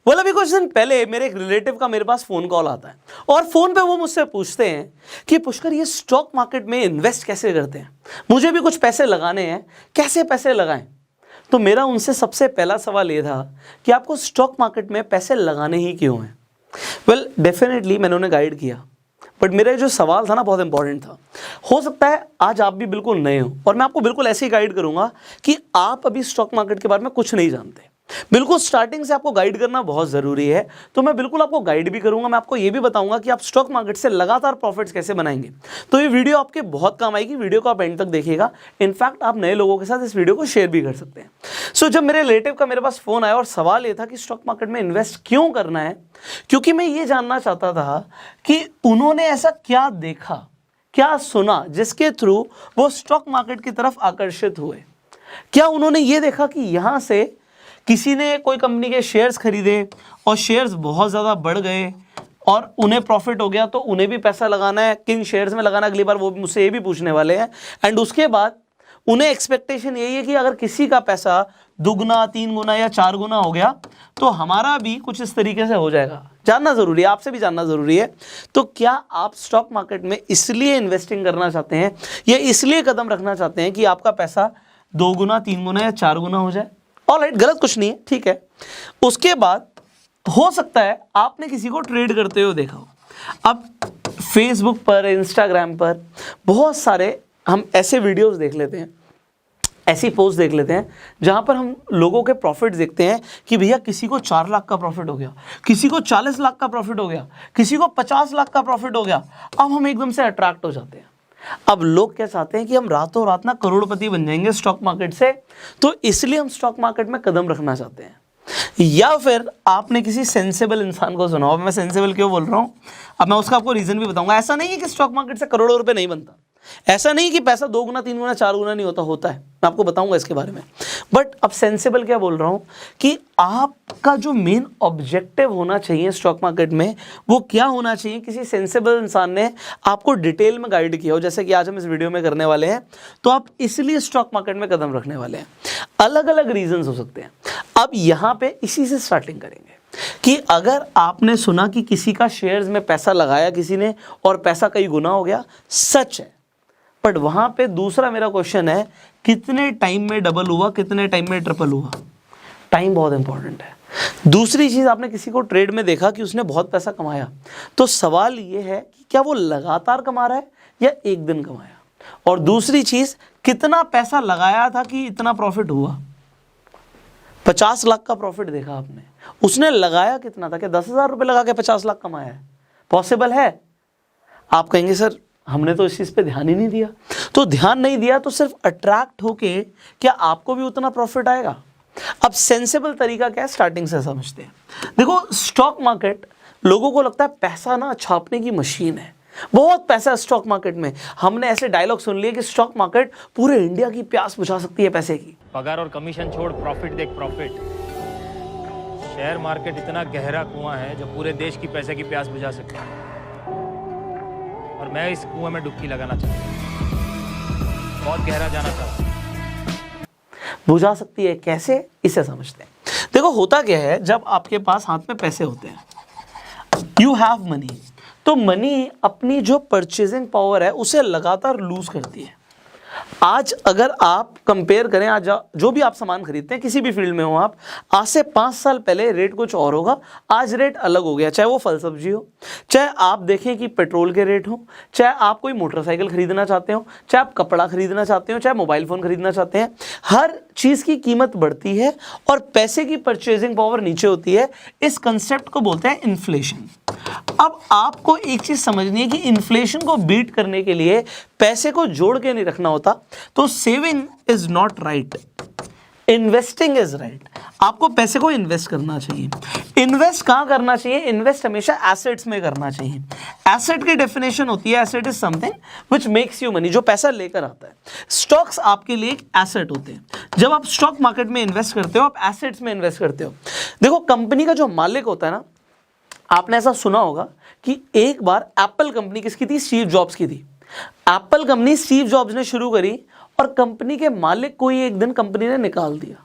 बोला अभी कुछ दिन पहले मेरे एक रिलेटिव का मेरे पास फोन कॉल आता है और फोन पे वो मुझसे पूछते हैं कि पुष्कर ये स्टॉक मार्केट में इन्वेस्ट कैसे करते हैं, मुझे भी कुछ पैसे लगाने हैं, कैसे पैसे लगाएं। तो मेरा उनसे सबसे पहला सवाल ये था कि आपको स्टॉक मार्केट में पैसे लगाने ही क्यों हैं। वेल डेफिनेटली मैंने उन्हें गाइड किया, बट मेरा जो सवाल था ना बहुत इंपॉर्टेंट था। हो सकता है आज आप भी बिल्कुल नए हो और मैं आपको बिल्कुल ऐसे ही गाइड करूंगा कि आप अभी स्टॉक मार्केट के बारे में कुछ नहीं जानते, बिल्कुल स्टार्टिंग से आपको गाइड करना बहुत ज़रूरी है। तो मैं बिल्कुल आपको गाइड भी करूंगा, मैं आपको ये भी बताऊंगा कि आप स्टॉक मार्केट से लगातार प्रॉफिट्स कैसे बनाएंगे। तो ये वीडियो आपके बहुत काम आएगी, वीडियो को आप एंड तक देखिएगा। इनफैक्ट आप नए लोगों के साथ इस वीडियो को शेयर भी कर सकते हैं। सो जब मेरे रिलेटिव का मेरे पास फ़ोन आया और सवाल ये था कि स्टॉक मार्केट में इन्वेस्ट क्यों करना है, क्योंकि मैं ये जानना चाहता था कि उन्होंने ऐसा क्या देखा, क्या सुना जिसके थ्रू वो स्टॉक मार्केट की तरफ आकर्षित हुए। क्या उन्होंने ये देखा कि यहाँ से किसी ने कोई कंपनी के शेयर्स खरीदे और शेयर्स बहुत ज़्यादा बढ़ गए और उन्हें प्रॉफिट हो गया, तो उन्हें भी पैसा लगाना है, किन शेयर्स में लगाना है, अगली बार वो मुझसे ये भी पूछने वाले हैं। एंड उसके बाद उन्हें एक्सपेक्टेशन यही है कि अगर किसी का पैसा दुगना, 3 गुना या 4 गुना हो गया तो हमारा भी कुछ इस तरीके से हो जाएगा। जानना ज़रूरी है, आपसे भी जानना ज़रूरी है। तो क्या आप स्टॉक मार्केट में इसलिए इन्वेस्टिंग करना चाहते हैं या इसलिए कदम रखना चाहते हैं कि आपका पैसा 2 गुना, 3 गुना या 4 गुना हो जाए? ऑलराइट, गलत कुछ नहीं है, ठीक है। उसके बाद हो सकता है आपने किसी को ट्रेड करते हुए देखा हो। अब फेसबुक पर, इंस्टाग्राम पर बहुत सारे हम ऐसे वीडियोस देख लेते हैं, ऐसी पोस्ट देख लेते हैं जहां पर हम लोगों के प्रॉफिट देखते हैं कि भैया किसी को 4 लाख का प्रॉफिट हो गया, किसी को 40 लाख का प्रॉफिट हो गया, किसी को 50 लाख का प्रॉफिट हो गया। अब हम एकदम से अट्रैक्ट हो जाते हैं। अब लोग क्या चाहते हैं कि हम रातों रात ना करोड़पति बन जाएंगे स्टॉक मार्केट से, तो इसलिए हम स्टॉक मार्केट में कदम रखना चाहते हैं। या फिर आपने किसी सेंसेबल इंसान को सुना हो। मैं सेंसेबल क्यों बोल रहा हूं, अब मैं उसका आपको रीजन भी बताऊंगा। ऐसा नहीं है कि स्टॉक मार्केट से करोड़ों रुपए नहीं बनता, ऐसा नहीं कि पैसा 2 गुना, 3 गुना, 4 गुना नहीं होता, होता है, मैं आपको बताऊंगा इसके बारे में। बट अब सेंसेबल क्या बोल रहा हूं कि आपका जो मेन ऑब्जेक्टिव होना चाहिए स्टॉक मार्केट में वो क्या होना चाहिए। किसी सेंसेबल इंसान ने आपको डिटेल में गाइड किया हो, जैसे कि आज हम इस वीडियो में करने वाले हैं, तो आप इसलिए स्टॉक मार्केट में कदम रखने वाले हैं। अलग अलग रीजंस हो सकते हैं। अब यहाँ पे इसी से स्टार्टिंग करेंगे कि अगर आपने सुना कि किसी का शेयर्स में पैसा लगाया किसी ने और पैसा कई गुना हो गया, सच है। बट वहां पे दूसरा मेरा क्वेश्चन है, कितने टाइम में डबल हुआ, कितने टाइम में ट्रिपल हुआ? टाइम बहुत इंपॉर्टेंट है। दूसरी चीज, आपने किसी को ट्रेड में देखा कि उसने बहुत पैसा कमाया, तो सवाल ये है कि क्या वो लगातार कमा रहा है या एक दिन कमाया। और दूसरी चीज, कितना पैसा लगाया था कि इतना प्रॉफिट हुआ। 50 लाख का प्रॉफिट देखा आपने, उसने लगाया कितना था? क्या 10,000 रुपये लगा के 50 लाख कमाया है? पॉसिबल है? आप कहेंगे सर हमने तो इस चीज़ पे ध्यान ही नहीं दिया। तो ध्यान नहीं दिया तो सिर्फ अट्रैक्ट होके क्या आपको भी उतना प्रॉफिट आएगा? अब सेंसेबल तरीका क्या है, स्टार्टिंग से समझते हैं। देखो, स्टॉक मार्केट, लोगों को लगता है पैसा ना छापने की मशीन है, बहुत पैसा है स्टॉक मार्केट में। हमने ऐसे डायलॉग सुन लिए कि स्टॉक मार्केट पूरे इंडिया की प्यास बुझा सकती है पैसे की। पगार और कमीशन छोड़, प्रॉफिट देख प्रॉफिट। शेयर मार्केट इतना गहरा कुआं है जो पूरे देश की पैसे की प्यास बुझा सकता है, और मैं इस कुएं में डुबकी लगाना चाहता हूं, बहुत गहरा जाना चाहता हूं। बुझा सकती है कैसे, इसे समझते हैं। देखो, होता क्या है, जब आपके पास हाथ में पैसे होते हैं, यू हैव मनी, तो मनी अपनी जो परचेजिंग पावर है उसे लगातार लूज करती है। आज अगर आप कंपेयर करें, आज जो भी आप सामान खरीदते हैं किसी भी फील्ड में हो आप, आज से 5 साल पहले रेट कुछ और होगा, आज रेट अलग हो गया। चाहे वो फल सब्जी हो, चाहे आप देखें कि पेट्रोल के रेट हो, चाहे आप कोई मोटरसाइकिल खरीदना चाहते हो, चाहे आप कपड़ा खरीदना चाहते हो, चाहे मोबाइल फ़ोन खरीदना चाहते हैं, हर चीज़ की कीमत बढ़ती है और पैसे की परचेजिंग पावर नीचे होती है। इस कंसेप्ट को बोलते हैं इन्फ्लेशन। अब आपको एक चीज समझनी है कि इन्फ्लेशन को बीट करने के लिए पैसे को जोड़ के नहीं रखना होता। तो saving is not right, investing is right. आपको पैसे को इन्वेस्ट करना चाहिए। इन्वेस्ट कहां करना चाहिए? इन्वेस्ट हमेशा एसेट्स में करना चाहिए। एसेट की डेफिनेशन होती है, asset is something which makes you money, जो पैसा लेकर आता है। स्टॉक्स आपके लिए एक एसेट होते हैं। जब आप स्टॉक मार्केट में इन्वेस्ट करते हो, आप एसेट्स में इन्वेस्ट करते हो। देखो, कंपनी का जो मालिक होता है ना, आपने ऐसा सुना होगा कि एक बार एप्पल कंपनी किसकी थी? स्टीव जॉब्स की थी। एप्पल कंपनी स्टीव जॉब्स ने शुरू करी और कंपनी के मालिक को ही एक दिन कंपनी ने निकाल दिया।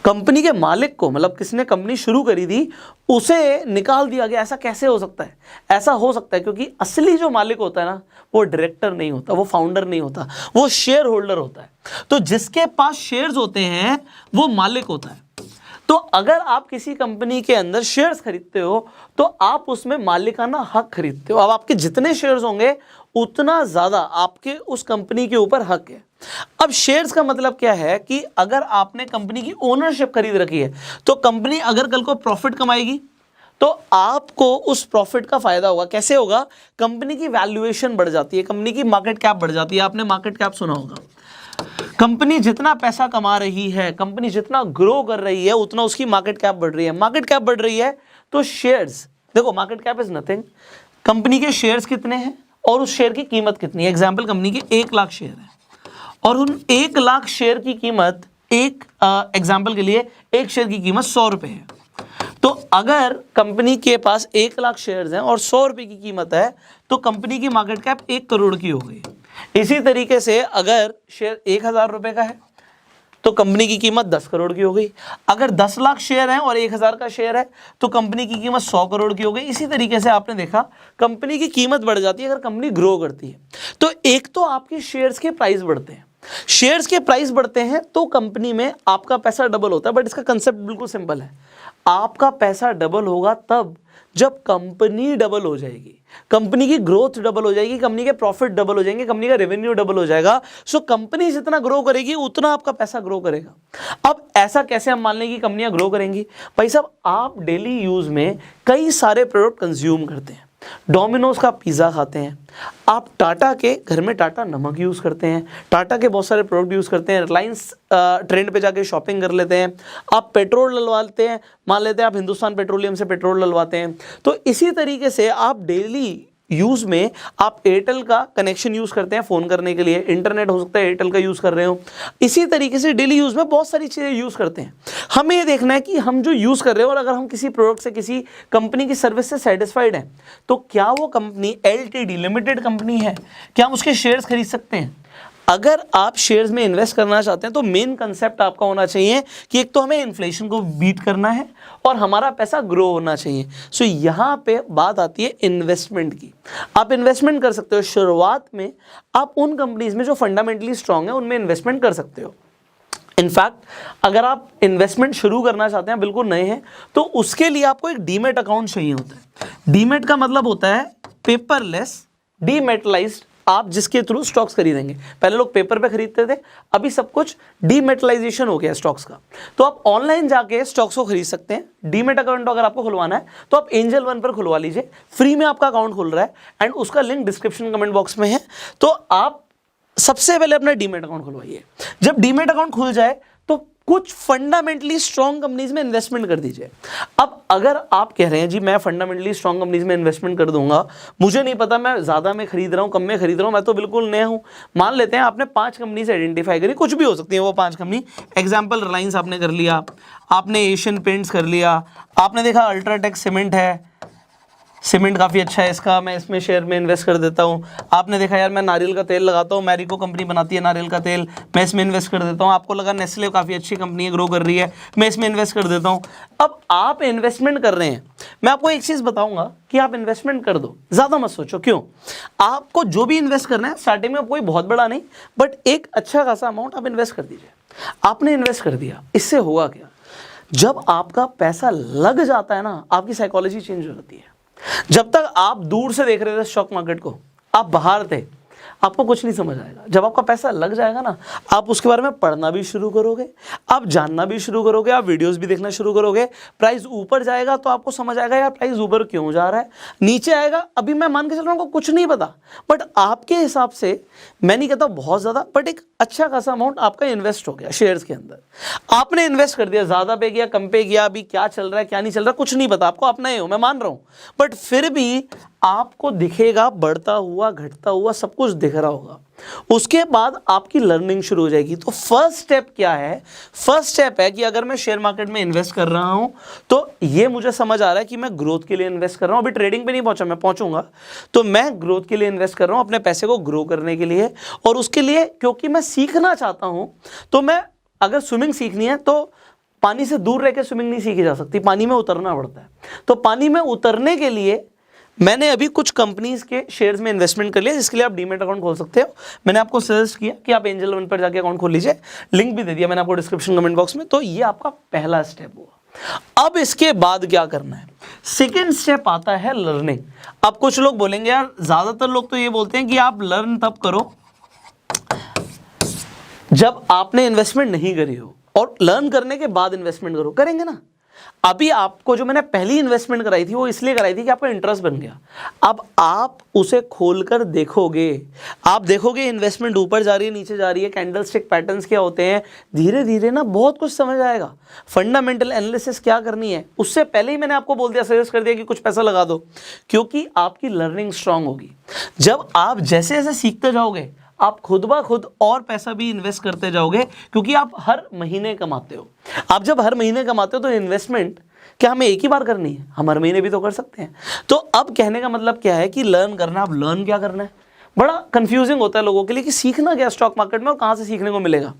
कंपनी के मालिक को, मतलब किसने कंपनी शुरू करी थी, उसे निकाल दिया गया। ऐसा कैसे हो सकता है? ऐसा हो सकता है क्योंकि असली जो मालिक होता है ना, वो डायरेक्टर नहीं होता, वो फाउंडर नहीं होता, वो शेयर होल्डर होता है। तो जिसके पास शेयर्स होते हैं वो मालिक होता है। तो अगर आप किसी कंपनी के अंदर शेयर्स खरीदते हो तो आप उसमें मालिकाना हक खरीदते हो। अब आपके जितने शेयर्स होंगे उतना ज्यादा आपके उस कंपनी के ऊपर हक है। अब शेयर्स का मतलब क्या है कि अगर आपने कंपनी की ओनरशिप खरीद रखी है तो कंपनी अगर कल को प्रॉफिट कमाएगी तो आपको उस प्रॉफिट का फायदा होगा। कैसे होगा? कंपनी की वैल्यूएशन बढ़ जाती है, कंपनी की मार्केट कैप बढ़ जाती है। आपने मार्केट कैप सुना होगा। कंपनी जितना पैसा कमा रही है, कंपनी जितना ग्रो कर रही है, उतना उसकी मार्केट कैप बढ़ रही है। मार्केट कैप बढ़ रही है तो शेयर्स, देखो market cap is nothing, company के शेयर्स कितने हैं और उस शेयर की कीमत कितनी है। एग्जांपल, कंपनी के 1 लाख शेयर है और उन 1 लाख शेयर की कीमत, एक एग्जांपल के लिए, एक शेयर की कीमत 100 रुपए है। तो अगर कंपनी के पास 1 लाख शेयर्स हैं और 100 रुपए की कीमत है तो कंपनी की मार्केट कैप 1 करोड़ की हो गई। इसी तरीके से अगर शेयर 1000 रुपए का है तो कंपनी की कीमत 10 करोड़ की हो गई। अगर 10 लाख शेयर हैं और 1000 का शेयर है तो कंपनी की कीमत 100 करोड़ की हो गई। इसी तरीके से आपने देखा कंपनी की कीमत बढ़ जाती है अगर कंपनी ग्रो करती है। तो एक तो आपके शेयर्स के प्राइस बढ़ते हैं, शेयर्स के प्राइस बढ़ते हैं तो कंपनी में आपका पैसा डबल होता है। बट इसका कंसेप्ट बिल्कुल सिंपल है, आपका पैसा डबल होगा तब जब कंपनी डबल हो जाएगी, कंपनी की ग्रोथ डबल हो जाएगी, कंपनी के प्रॉफिट डबल हो जाएंगे, कंपनी का रेवेन्यू डबल हो जाएगा। सो कंपनी जितना ग्रो करेगी उतना आपका पैसा ग्रो करेगा। अब ऐसा कैसे हम मान लें कि कंपनियां ग्रो करेंगी? भाई साहब, आप डेली यूज में कई सारे प्रोडक्ट कंज्यूम करते हैं। डोमिनोज का पिज़्ज़ा खाते हैं आप, टाटा के घर में टाटा नमक यूज़ करते हैं, टाटा के बहुत सारे प्रोडक्ट यूज़ करते हैं, रिलायंस ट्रेंड पे जाके शॉपिंग कर लेते हैं, आप पेट्रोल डलवाते हैं, मान लेते हैं आप हिंदुस्तान पेट्रोलियम से पेट्रोल डलवाते हैं। तो इसी तरीके से आप डेली यूज़ में आप एयरटेल का कनेक्शन यूज़ करते हैं फ़ोन करने के लिए, इंटरनेट हो सकता है एयरटेल का यूज़ कर रहे हो। इसी तरीके से डेली यूज़ में बहुत सारी चीज़ें यूज़ करते हैं। हमें ये देखना है कि हम जो यूज़ कर रहे हो और अगर हम किसी प्रोडक्ट से, किसी कंपनी की सर्विस से सेटिस्फाइड हैं तो क्या वो कंपनी LTD लिमिटेड कंपनी है, क्या हम उसके शेयर्स खरीद सकते हैं? अगर आप शेयर्स में इन्वेस्ट करना चाहते हैं तो मेन कंसेप्ट आपका होना चाहिए कि एक तो हमें इन्फ्लेशन को बीट करना है और हमारा पैसा ग्रो होना चाहिए। सो यहाँ पे बात आती है इन्वेस्टमेंट की। आप इन्वेस्टमेंट कर सकते हो शुरुआत में, आप उन कंपनीज में जो फंडामेंटली स्ट्रांग है उनमें इन्वेस्टमेंट कर सकते हो। इनफैक्ट अगर आप इन्वेस्टमेंट शुरू करना चाहते हैं, बिल्कुल नए हैं, तो उसके लिए आपको एक डीमेट अकाउंट चाहिए होता है। डीमेट का मतलब होता है पेपरलेस डीमेटलाइज्ड, आप जिसके थ्रू स्टॉक्स खरीदेंगे। पहले लोग पेपर पे खरीदते थे, अभी सब कुछ डीमेटलाइजेशन हो गया स्टॉक्स का। तो आप ऑनलाइन जाके स्टॉक्स को खरीद सकते हैं। डीमेट अकाउंट अगर आपको खुलवाना है तो आप एंजल वन पर खुलवा लीजिए, फ्री में आपका अकाउंट खुल रहा है एंड उसका लिंक डिस्क्रिप्शन कमेंट बॉक्स में है। तो आप सबसे पहले अपना डीमेट अकाउंट खुलवाइए। जब डीमेट अकाउंट खुल जाए तो कुछ फंडामेंटली स्ट्रॉन्ग कंपनीज में इन्वेस्टमेंट कर दीजिए। अब अगर आप कह रहे हैं जी मैं फंडामेंटली स्ट्रॉन्ग कंपनीज में इन्वेस्टमेंट कर दूंगा, मुझे नहीं पता मैं ज़्यादा में खरीद रहा हूँ कम में खरीद रहा हूँ, मैं तो बिल्कुल नया हूँ। मान लेते हैं आपने 5 कंपनी से आइडेंटिफाई करी, कुछ भी हो सकती है वो 5 कंपनी। एग्जाम्पल रिलायंस आपने कर लिया, आपने एशियन पेंट्स कर लिया, आपने देखा अल्ट्राटेक सीमेंट है, सीमेंट काफ़ी अच्छा है इसका, मैं इसमें शेयर में इन्वेस्ट कर देता हूँ। आपने देखा यार मैं नारियल का तेल लगाता हूँ, मैरिको कंपनी बनाती है नारियल का तेल, मैं इसमें इन्वेस्ट कर देता हूँ। आपको लगा नेस्ले काफ़ी अच्छी कंपनी है, ग्रो कर रही है, मैं इसमें इन्वेस्ट कर देता हूँ। अब आप इन्वेस्टमेंट कर रहे हैं, मैं आपको एक चीज़ बताऊँगा कि आप इन्वेस्टमेंट कर दो, ज़्यादा मत सोचो। क्यों? आपको जो भी इन्वेस्ट करना है स्टार्टिंग में कोई बहुत बड़ा नहीं, बट एक अच्छा खासा अमाउंट आप इन्वेस्ट कर दीजिए। आपने इन्वेस्ट कर दिया, इससे होगा क्या? जब आपका पैसा लग जाता है ना, आपकी साइकोलॉजी चेंज हो जाती है। जब तक आप दूर से देख रहे थे स्टॉक मार्केट को, आप बाहर थे, आपको कुछ नहीं समझ आएगा। जब आपका पैसा लग जाएगा ना, आप उसके बारे में पढ़ना भी शुरू करोगे, आप जानना भी शुरू करोगे, आप वीडियोस भी देखना शुरू करोगे। प्राइस ऊपर जाएगा तो आपको समझ आएगा यार प्राइस ऊपर क्यों जा रहा है, नीचे आएगा अभी मैं मान के चल रहा हूँ कुछ नहीं पता, बट आपके हिसाब से, मैं नहीं कहता बहुत ज़्यादा, बट एक अच्छा खासा अमाउंट आपका इन्वेस्ट हो गया शेयर्स के अंदर। आपने इन्वेस्ट कर दिया, ज़्यादा पे गया कम पे गया, अभी क्या चल रहा है क्या नहीं चल रहा कुछ नहीं पता, आपको अपना ही हो, मैं मान रहा हूँ, बट फिर भी आपको दिखेगा बढ़ता हुआ घटता हुआ सब कुछ दिख रहा होगा। उसके बाद आपकी लर्निंग शुरू हो जाएगी। तो फर्स्ट स्टेप क्या है? फर्स्ट स्टेप है कि अगर मैं शेयर मार्केट में इन्वेस्ट कर रहा हूं तो ये मुझे समझ आ रहा है कि मैं ग्रोथ के लिए इन्वेस्ट कर रहा हूं। अभी ट्रेडिंग पे नहीं पहुंचा, मैं पहुंचूंगा। तो मैं ग्रोथ के लिए इन्वेस्ट कर रहा हूं, अपने पैसे को ग्रो करने के लिए, और उसके लिए क्योंकि मैं सीखना चाहता हूं। तो मैं अगर स्विमिंग सीखनी है तो पानी से दूर रह के स्विमिंग नहीं सीखी जा सकती, पानी में उतरना पड़ता है। तो पानी में उतरने के लिए मैंने अभी कुछ कंपनीज के शेयर्स में इन्वेस्टमेंट कर लिया, जिसके लिए आप डीमेट अकाउंट खोल सकते हो। मैंने आपको सजेस्ट किया कि आप एंजल वन पर जाके अकाउंट खोल लीजिए, लिंक भी दे दिया मैंने आपको डिस्क्रिप्शन कमेंट बॉक्स में। तो ये आपका पहला स्टेप हुआ। अब इसके बाद क्या करना है? सेकेंड स्टेप आता है लर्निंग। अब कुछ लोग बोलेंगे यार, ज्यादातर लोग तो ये बोलते हैं कि आप लर्न तब करो जब आपने इन्वेस्टमेंट नहीं करी हो, और लर्न करने के बाद इन्वेस्टमेंट करो। करेंगे ना? अभी आपको जो मैंने पहली इन्वेस्टमेंट कराई थी वो इसलिए कराई थी कि आपका इंटरेस्ट बन गया। अब आप उसे खोलकर देखोगे, आप देखोगे इन्वेस्टमेंट ऊपर जा रही है, नीचे जा रही है, कैंडलस्टिक पैटर्न्स क्या होते हैं, धीरे धीरे ना बहुत कुछ समझ आएगा। फंडामेंटल एनालिसिस क्या करनी है उससे पहले ही मैंने आपको बोल दिया, सजेस्ट कर दिया कि कुछ पैसा लगा दो, क्योंकि आपकी लर्निंग स्ट्रांग होगी। जब आप जैसे जैसे सीखते जाओगे आप खुद ब खुद और पैसा भी इन्वेस्ट करते जाओगे, क्योंकि आप हर महीने कमाते हो। आप जब हर महीने कमाते हो तो इन्वेस्टमेंट क्या हमें एक ही बार करनी है? हम हर महीने भी तो कर सकते हैं। तो अब कहने का मतलब क्या है कि लर्न करना। अब लर्न क्या करना है? बड़ा कंफ्यूजिंग होता है लोगों के लिए कि सीखना क्या स्टॉक मार्केट में और कहाँ से सीखने को मिलेगा।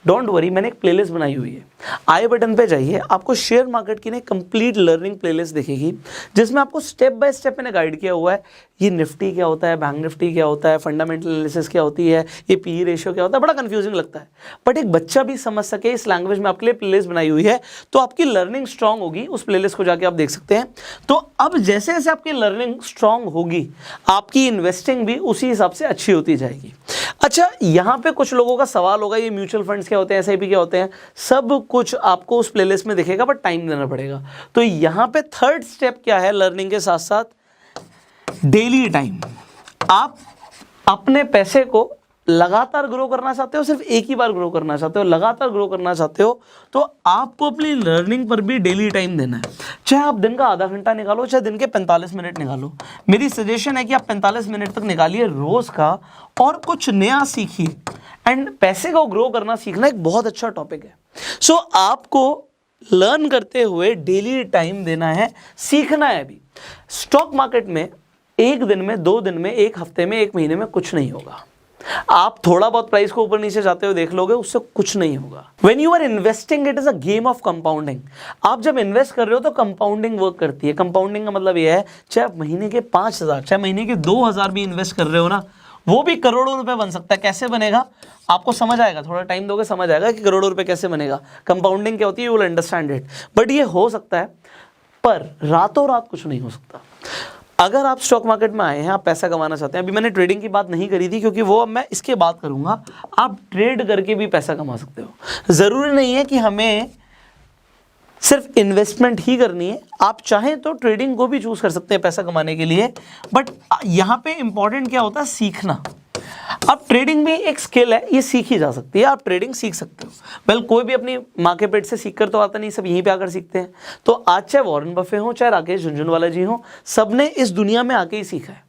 डोंट वरी, मैंने एक प्लेलिस्ट बनाई हुई है, आई बटन पे जाइए, आपको शेयर मार्केट की कंप्लीट लर्निंग प्लेलिस्ट दिखेगी, जिसमें आपको स्टेप बाय स्टेप मैंने गाइड किया हुआ है। ये निफ्टी क्या होता है, बैंक निफ्टी क्या होता है, फंडामेंटल एनालिसिस क्या होती है, ये पी रेशियो क्या होता है। बड़ा कंफ्यूजिंग लगता है, बट एक बच्चा भी समझ सके इस लैंग्वेज में आपके लिए प्लेलिस्ट बनाई हुई है, तो आपकी लर्निंग स्ट्रांग होगी। उस प्लेलिस्ट को जाके आप देख सकते हैं। तो अब जैसे जैसे आपकी लर्निंग स्ट्रांग होगी, आपकी इन्वेस्टिंग भी उसी हिसाब से अच्छी होती जाएगी। अच्छा, यहाँ पे कुछ लोगों का सवाल होगा, ये म्यूचुअल फंड्स क्या होते हैं, एसआईपी क्या होते हैं, सब कुछ आपको उस प्लेलिस्ट में दिखेगा, बट टाइम देना पड़ेगा। तो यहाँ पे थर्ड स्टेप क्या है लर्निंग के साथ साथ? Daily time. आप अपने पैसे को लगातार ग्रो करना चाहते हो, सिर्फ एक ही बार ग्रो करना चाहते हो, लगातार ग्रो करना चाहते हो, तो आपको अपनी लर्निंग पर भी डेली टाइम देना है। चाहे आप दिन का आधा घंटा निकालो, चाहे दिन के 45 मिनट निकालो। मेरी सजेशन है कि आप 45 मिनट तक निकालिए रोज का, और कुछ नया सीखिए। एंड पैसे को ग्रो करना सीखना एक बहुत अच्छा टॉपिक है। सो आपको लर्न करते हुए डेली टाइम देना है, सीखना है। अभी स्टॉक मार्केट में एक दिन में, 2 दिन में, एक हफ्ते में, एक महीने में कुछ नहीं होगा। आप थोड़ा बहुत प्राइस को ऊपर नीचे जाते हुए देख लोगे, उससे कुछ नहीं होगा। When you are investing, it is a game of compounding। आप जब इन्वेस्ट कर रहे हो तो कंपाउंडिंग वर्क करती है। कंपाउंडिंग का मतलब यह है, चाहे आप महीने के 5,000, चाहे महीने के 2,000 भी इन्वेस्ट कर रहे हो ना, वो भी करोड़ों रुपए बन सकता है। कैसे बनेगा आपको समझ आएगा, थोड़ा टाइम दोगे समझ आएगा कि करोड़ों रुपए कैसे बनेगा। कंपाउंडिंग क्या होती है, you will understand it. But ये हो सकता है, पर रातों रात कुछ नहीं हो सकता। अगर आप स्टॉक मार्केट में आए हैं, आप पैसा कमाना चाहते हैं, अभी मैंने ट्रेडिंग की बात नहीं करी थी क्योंकि वो अब मैं इसके बाद करूंगा। आप ट्रेड करके भी पैसा कमा सकते हो। जरूरी नहीं है कि हमें सिर्फ इन्वेस्टमेंट ही करनी है, आप चाहें तो ट्रेडिंग को भी चूज कर सकते हैं पैसा कमाने के लिए। बट यहाँ पे इंपॉर्टेंट क्या होता है, सीखना। अब ट्रेडिंग भी एक स्किल है, ये सीखी जा सकती है, आप ट्रेडिंग सीख सकते हो। वेल, कोई भी अपनी माँ के पेट से सीख कर तो आता नहीं, सब यहीं पे आकर सीखते हैं। तो आज चाहे वॉरेन बफे हो, चाहे राकेश झुनझुनवाला जी हो, सबने इस दुनिया में आके ही सीखा है।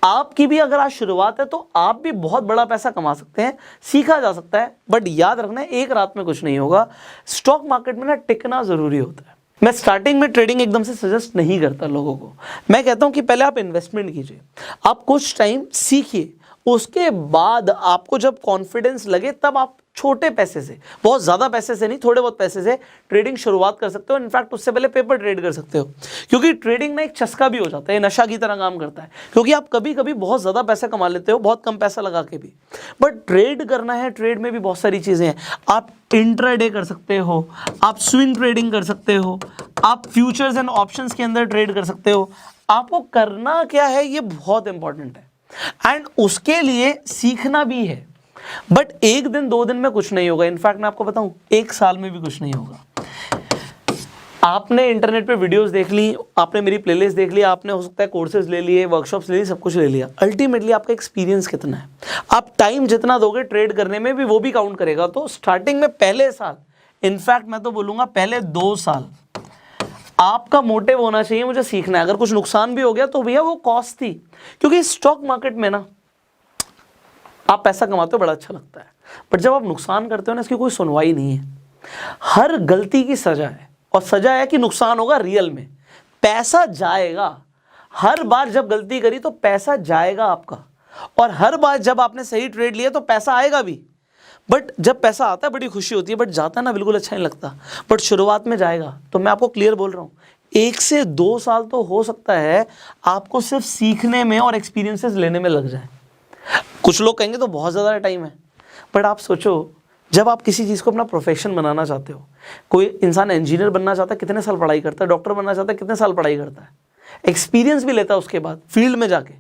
आपकी भी अगर आज शुरुआत है तो आप भी बहुत बड़ा पैसा कमा सकते हैं, सीखा जा सकता है। बट याद रखना है, एक रात में कुछ नहीं होगा। स्टॉक मार्केट में ना टिकना जरूरी होता है। मैं स्टार्टिंग में ट्रेडिंग एकदम से सजेस्ट नहीं करता लोगों को। मैं कहता हूं कि पहले आप इन्वेस्टमेंट कीजिए, आप कुछ टाइम सीखिए, उसके बाद आपको जब कॉन्फिडेंस लगे तब आप छोटे पैसे से, बहुत ज़्यादा पैसे से नहीं, थोड़े बहुत पैसे से ट्रेडिंग शुरुआत कर सकते हो। इनफैक्ट उससे पहले पेपर ट्रेड कर सकते हो, क्योंकि ट्रेडिंग में एक चस्का भी हो जाता है, नशा की तरह काम करता है। क्योंकि आप कभी कभी बहुत ज़्यादा पैसा कमा लेते हो, बहुत कम पैसा लगा के भी। बट ट्रेड करना है, ट्रेड में भी बहुत सारी चीज़ें हैं। आप इंट्राडे कर सकते हो, आप स्विंग ट्रेडिंग कर सकते हो, आप फ्यूचर्स एंड ऑप्शंस के अंदर ट्रेड कर सकते हो। आपको करना क्या है, ये बहुत इंपॉर्टेंट है। एंड उसके लिए सीखना भी है। बट एक दिन 2 दिन में कुछ नहीं होगा। इनफैक्ट मैं आपको बताऊं, 1 साल में भी कुछ नहीं होगा। आपने इंटरनेट पे वीडियोस देख ली, आपने मेरी प्लेलिस्ट देख ली, आपने हो सकता है कोर्सेज ले लिए, वर्कशॉप्स ले लिए, सब कुछ ले लिया। अल्टीमेटली आपका एक्सपीरियंस कितना है, आप टाइम जितना दोगे ट्रेड करने में भी, वो भी काउंट करेगा। तो स्टार्टिंग में पहले साल, इनफैक्ट मैं तो बोलूंगा पहले 2 साल आपका मोटिव होना चाहिए, मुझे सीखना है। अगर कुछ नुकसान भी हो गया तो भैया वो कॉस्ट थी, क्योंकि स्टॉक मार्केट में ना आप पैसा कमाते हो, बड़ा अच्छा लगता है। बट जब आप नुकसान करते हो ना, इसकी कोई सुनवाई नहीं है। हर गलती की सजा है, और सजा है कि नुकसान होगा रियल में, पैसा जाएगा। हर बार जब गलती करी तो पैसा जाएगा आपका, और हर बार जब आपने सही ट्रेड लिया तो पैसा आएगा भी। बट जब पैसा आता है बड़ी खुशी होती है, बट जाता है ना बिल्कुल अच्छा नहीं लगता। बट शुरुआत में जाएगा तो मैं आपको क्लियर बोल रहा हूँ 1 से 2 साल तो हो सकता है आपको सिर्फ सीखने में और एक्सपीरियंसेस लेने में लग जाए। कुछ लोग कहेंगे तो बहुत ज़्यादा टाइम है, बट आप सोचो जब आप किसी चीज़ को अपना प्रोफेशन बनाना चाहते हो, कोई इंसान इंजीनियर बनना चाहता है कितने साल पढ़ाई करता है, डॉक्टर बनना चाहता है कितने साल पढ़ाई करता है, एक्सपीरियंस भी लेता है उसके बाद फील्ड में जाके।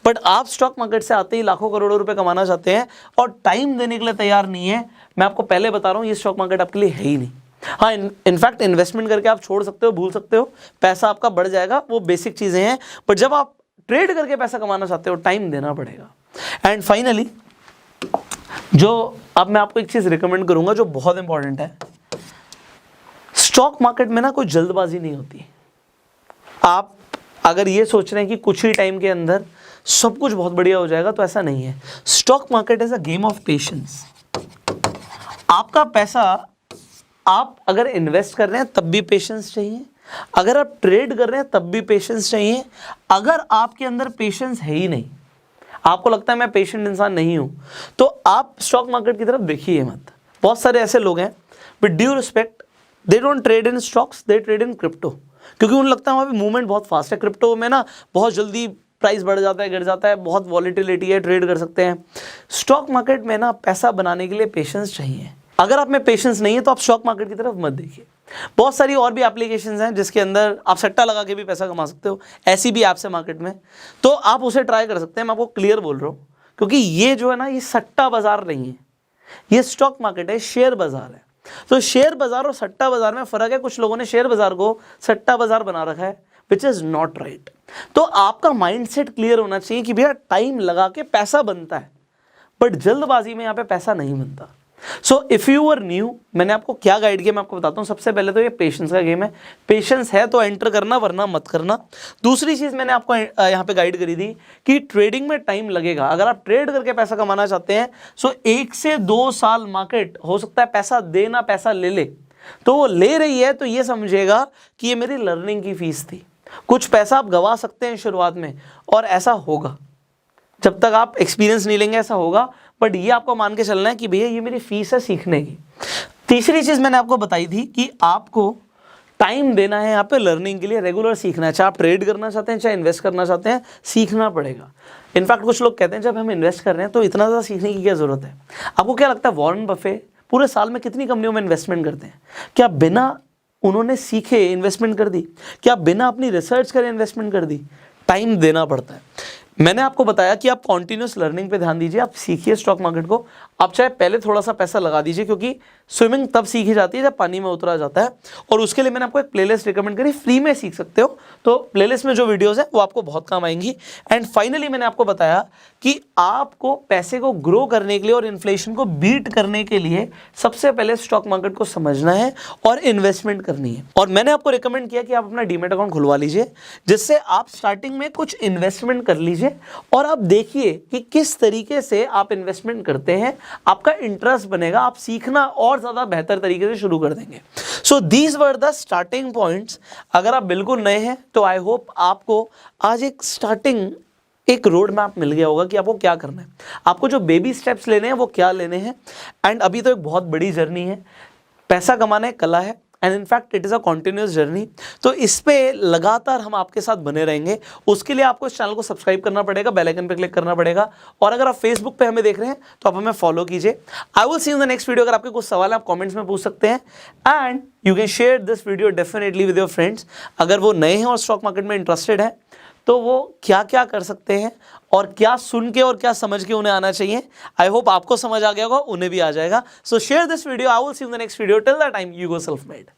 बट आप स्टॉक मार्केट से आते ही लाखों करोड़ों रुपए कमाना चाहते हैं और टाइम देने के लिए तैयार नहीं है। मैं आपको पहले बता रहा हूँ ये स्टॉक मार्केट आपके लिए है ही नहीं। हाँ, इनफैक्ट इन्वेस्टमेंट करके आप छोड़ सकते हो, भूल सकते हो, पैसा आपका बढ़ जाएगा, वो बेसिक चीज़ें हैं। बट जब आप ट्रेड करके पैसा कमाना चाहते हो टाइम देना पड़ेगा। एंड फाइनली जो अब मैं आपको एक चीज़ रिकमेंड करूंगा जो बहुत इंपॉर्टेंट है, स्टॉक मार्केट में ना कोई जल्दबाजी नहीं होती। आप अगर ये सोच रहे हैं कि कुछ ही टाइम के अंदर सब कुछ बहुत बढ़िया हो जाएगा तो ऐसा नहीं है। Stock market is a game of patience. आपका पैसा आप अगर इन्वेस्ट कर रहे हैं तब भी पेशेंस चाहिए, अगर आप ट्रेड कर रहे हैं तब भी पेशेंस चाहिए। अगर आपके अंदर पेशेंस है ही नहीं, आपको लगता है मैं पेशेंट इंसान नहीं हूं, तो आप स्टॉक मार्केट की तरफ देखिए मत। बहुत सारे ऐसे लोग हैं with due respect, they don't trade in stocks, they trade in crypto, क्योंकि उन्हें लगता है वहाँ पे मूवमेंट बहुत फास्ट है। क्रिप्टो में ना बहुत जल्दी प्राइस बढ़ जाता है, गिर जाता है, बहुत वॉलीटिलिटी है, ट्रेड कर सकते हैं। स्टॉक मार्केट में ना पैसा बनाने के लिए पेशेंस चाहिए। अगर आप में पेशेंस नहीं है तो आप स्टॉक मार्केट की तरफ मत देखिए। बहुत सारी और भी एप्लीकेशंस हैं जिसके अंदर आप सट्टा लगा के भी पैसा कमा सकते हो, ऐसी भी ऐप्स है मार्केट में, तो आप उसे ट्राई कर सकते हैं। मैं आपको क्लियर बोल रहा हूँ, क्योंकि ये जो है ना ये सट्टा बाजार नहीं है, ये स्टॉक मार्केट है, शेयर बाजार है। तो शेयर बाजार और सट्टा बाजार में फर्क है। कुछ लोगों ने शेयर बाजार को सट्टा बाजार बना रखा है, विच इज नॉट राइट। तो आपका माइंडसेट क्लियर होना चाहिए कि भैया टाइम लगा के पैसा बनता है, बट जल्दबाजी में यहाँ पे पैसा नहीं बनता। So if you are new, मैंने आपको क्या गाइड किया मैं आपको बताता हूँ। सबसे पहले तो ये पेशेंस का गेम है, पेशेंस है तो एंटर करना, वरना मत करना। दूसरी चीज़ मैंने आपको यहाँ पे गाइड करी थी कि ट्रेडिंग में टाइम लगेगा। अगर आप ट्रेड करके पैसा कमाना चाहते हैं सो 1 से 2 साल मार्केट हो सकता है पैसा देना, पैसा ले, तो वो ले रही है तो ये समझेगा कि ये मेरी लर्निंग की फीस थी। कुछ पैसा आप गंवा सकते हैं शुरुआत में, और ऐसा होगा जब तक आप एक्सपीरियंस नहीं लेंगे, ऐसा होगा। बट ये आपको मान के चलना है कि भैया ये मेरी फीस है सीखने की। तीसरी चीज़ मैंने आपको बताई थी कि आपको टाइम देना है यहाँ पे लर्निंग के लिए, रेगुलर सीखना है। चाहे आप ट्रेड करना चाहते हैं, चाहे इन्वेस्ट करना चाहते हैं, सीखना पड़ेगा। इनफैक्ट कुछ लोग कहते हैं जब हम इन्वेस्ट कर रहे हैं तो इतना ज़्यादा सीखने की क्या ज़रूरत है। आपको क्या लगता है वॉरेन बफे पूरे साल में कितनी कंपनियों में इन्वेस्टमेंट करते हैं? क्या बिना उन्होंने सीखे इन्वेस्टमेंट कर दी? क्या बिना अपनी रिसर्च करे इन्वेस्टमेंट कर दी? टाइम देना पड़ता है। मैंने आपको बताया कि आप कॉन्टिन्यूस लर्निंग पे ध्यान दीजिए, आप सीखिए स्टॉक मार्केट को। आप चाहे पहले थोड़ा सा पैसा लगा दीजिए, क्योंकि स्विमिंग तब सीखी जाती है जब पानी में उतरा जाता है। और उसके लिए मैंने आपको एक प्लेलिस्ट रिकमेंड करी, फ्री में सीख सकते हो। तो प्लेलिस्ट में जो वीडियोस हैं वो आपको बहुत काम आएंगी। एंड फाइनली मैंने आपको बताया कि आपको पैसे को ग्रो करने के लिए और इन्फ्लेशन को बीट करने के लिए सबसे पहले स्टॉक मार्केट को समझना है और इन्वेस्टमेंट करनी है। और मैंने आपको रिकमेंड किया कि आप अपना डीमैट अकाउंट खुलवा लीजिए, जिससे आप स्टार्टिंग में कुछ इन्वेस्टमेंट कर लीजिए और आप देखिए कि किस तरीके से आप इन्वेस्टमेंट करते हैं। आपका इंटरेस्ट बनेगा, आप सीखना और ज़्यादा बेहतर तरीके से शुरू कर देंगे। So these were the starting points. अगर आप बिल्कुल नए हैं तो आई होप आपको आज एक रोड मैप मिल गया होगा कि आपको क्या करना है, आपको जो बेबी स्टेप्स लेने हैं वो क्या लेने हैं। एंड अभी तो एक बहुत बड़ी जर्नी है, पैसा कमाना एक कला है, and in fact it is a continuous journey. तो इस पे लगातार हम आपके साथ बने रहेंगे। उसके लिए आपको इस चैनल को सब्सक्राइब करना पड़ेगा, बेल आइकन पे क्लिक करना पड़ेगा। और अगर आप फेसबुक पे हमें देख रहे हैं तो आप हमें फॉलो कीजिए। I will see you in the next video. अगर आपके कुछ सवाल है आप कमेंट्स में पूछ सकते हैं, and you can share this video definitely with your friends. अगर वो नए हैं और स्टॉक मार्केट में इंटरेस्टेड है तो वो क्या क्या कर सकते हैं और क्या सुन के और क्या समझ के उन्हें आना चाहिए। आई होप आपको समझ आ गया होगा, उन्हें भी आ जाएगा। सो share this video. I will see you in the next video. Till that time you go self made.